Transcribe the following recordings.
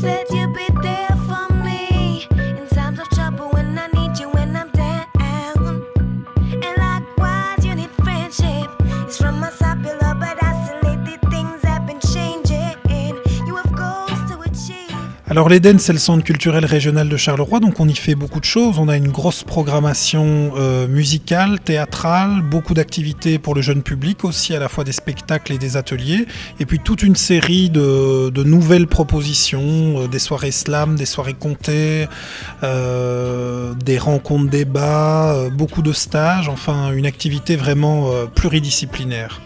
said you'd be there for me in times of trouble when I need you when I'm down. And likewise, you need friendship. It's from us popular, but isolated things have been changing. You have goals to achieve. Alors l'Éden, c'est le centre culturel régional de Charleroi, donc on y fait beaucoup de choses. On a une grosse programmation musicale, théâtrale, beaucoup d'activités pour le jeune public aussi, à la fois des spectacles et des ateliers. Et puis toute une série de nouvelles propositions, des soirées slam, des soirées comptées, des rencontres débats, beaucoup de stages, enfin une activité vraiment pluridisciplinaire.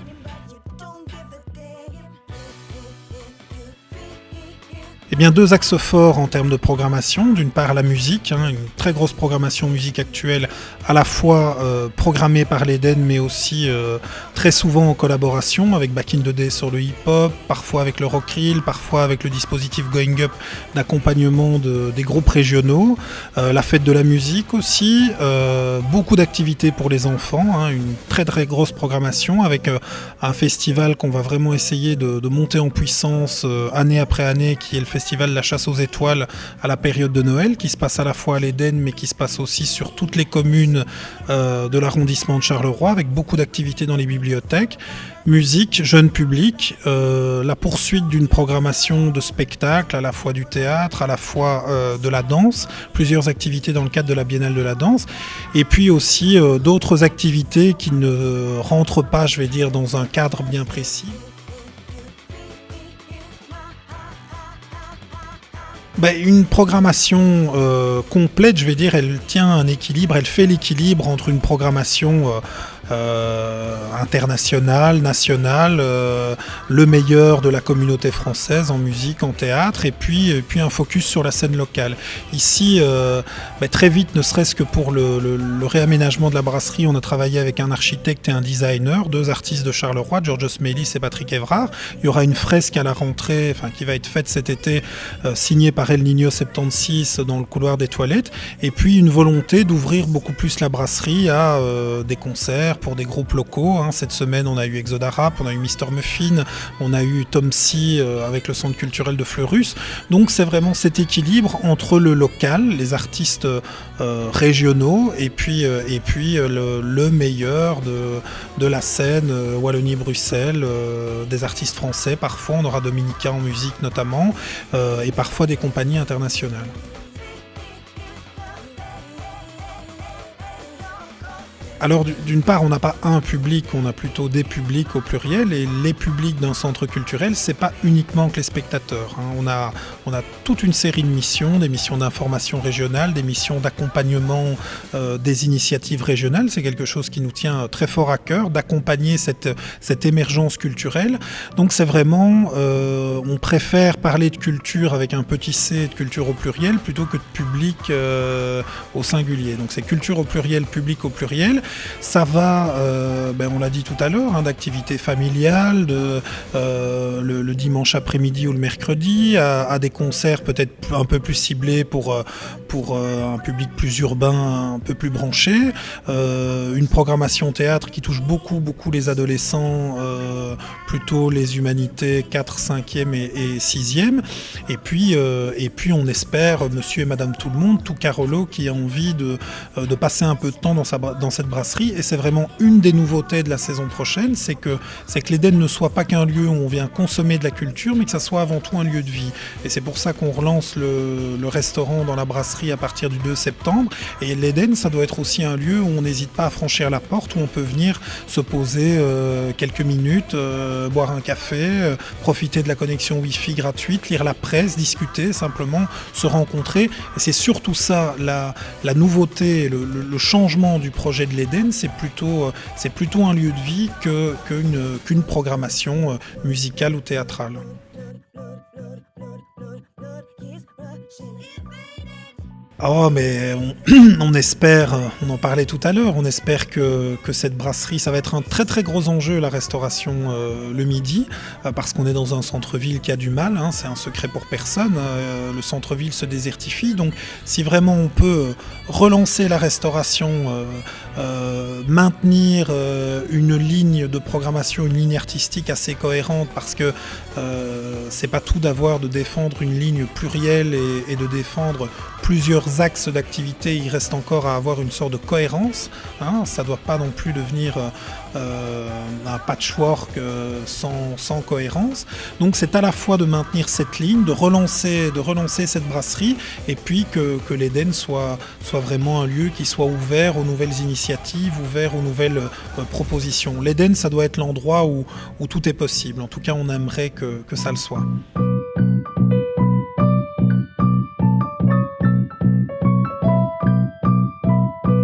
Eh bien, deux axes forts en termes de programmation. D'une part, la musique, une très grosse programmation musique actuelle, à la fois programmée par l'Éden, mais aussi très souvent en collaboration avec Back in the Day sur le hip-hop, parfois avec le rock reel, parfois avec le dispositif Going Up d'accompagnement des groupes régionaux. La fête de la musique aussi, beaucoup d'activités pour les enfants, une très très grosse programmation avec un festival qu'on va vraiment essayer de monter en puissance année après année, qui est le festival La Chasse aux Étoiles à la période de Noël, qui se passe à la fois à l'Éden, mais qui se passe aussi sur toutes les communes de l'arrondissement de Charleroi, avec beaucoup d'activités dans les bibliothèques. Musique, jeune public, la poursuite d'une programmation de spectacles, à la fois du théâtre, à la fois de la danse, plusieurs activités dans le cadre de la Biennale de la danse, et puis aussi d'autres activités qui ne rentrent pas, je vais dire, dans un cadre bien précis. Une programmation complète, je vais dire, elle tient un équilibre, elle fait l'équilibre entre une programmation international, national, le meilleur de la communauté française en musique, en théâtre, et puis un focus sur la scène locale. Ici, très vite, ne serait-ce que pour le réaménagement de la brasserie, on a travaillé avec un architecte et un designer, deux artistes de Charleroi, Georges Smelis et Patrick Évrard. Il y aura une fresque à la rentrée, qui va être faite cet été, signée par El Niño 76 dans le couloir des toilettes, et puis une volonté d'ouvrir beaucoup plus la brasserie à des concerts pour des groupes locaux. Cette semaine, on a eu Exoda Rap, on a eu Mr Muffin, on a eu Tom C avec le centre culturel de Fleurus. Donc c'est vraiment cet équilibre entre le local, les artistes régionaux, et puis le meilleur de la scène Wallonie-Bruxelles, des artistes français. Parfois, on aura Dominica en musique notamment, et parfois des compagnies internationales. Alors d'une part, on n'a pas un public, on a plutôt des publics au pluriel, et les publics d'un centre culturel, c'est pas uniquement que les spectateurs. On a toute une série de missions, des missions d'information régionale, des missions d'accompagnement des initiatives régionales. C'est quelque chose qui nous tient très fort à cœur, d'accompagner cette émergence culturelle. Donc c'est vraiment, on préfère parler de culture avec un petit c, de culture au pluriel, plutôt que de public au singulier. Donc c'est culture au pluriel, public au pluriel. Ça va, on l'a dit tout à l'heure, d'activités familiales, le dimanche après-midi ou le mercredi, à des concerts peut-être un peu plus ciblés pour un public plus urbain, un peu plus branché, une programmation théâtre qui touche beaucoup les adolescents, plutôt les humanités 4, 5e et 6e, et puis on espère monsieur et madame tout le monde, tout Carolo qui a envie de passer un peu de temps dans cette brasserie. Et c'est vraiment une des nouveautés de la saison prochaine, c'est que l'Éden ne soit pas qu'un lieu où on vient consommer de la culture, mais que ça soit avant tout un lieu de vie. Et c'est pour ça qu'on relance le restaurant dans la brasserie à partir du 2 septembre. Et l'Éden, ça doit être aussi un lieu où on n'hésite pas à franchir la porte, où on peut venir se poser quelques minutes, boire un café, profiter de la connexion Wi-Fi gratuite, lire la presse, discuter, simplement se rencontrer. Et c'est surtout ça, la nouveauté, le changement du projet de l'Éden, c'est plutôt un lieu de vie qu'une programmation musicale ou théâtrale. Oh, mais on espère, on en parlait tout à l'heure, on espère que cette brasserie, ça va être un très très gros enjeu, la restauration le midi, parce qu'on est dans un centre-ville qui a du mal, hein, c'est un secret pour personne, le centre-ville se désertifie, donc si vraiment on peut relancer la restauration, maintenir une ligne de programmation, une ligne artistique assez cohérente, parce que c'est pas tout de défendre une ligne plurielle et de défendre plusieurs axes d'activité, il reste encore à avoir une sorte de cohérence, hein, ça ne doit pas non plus devenir un patchwork sans cohérence. Donc c'est à la fois de maintenir cette ligne, de relancer cette brasserie, et puis que l'Eden soit vraiment un lieu qui soit ouvert aux nouvelles initiatives, ouvert aux nouvelles propositions. L'Eden, ça doit être l'endroit où tout est possible. En tout cas, on aimerait que ça le soit.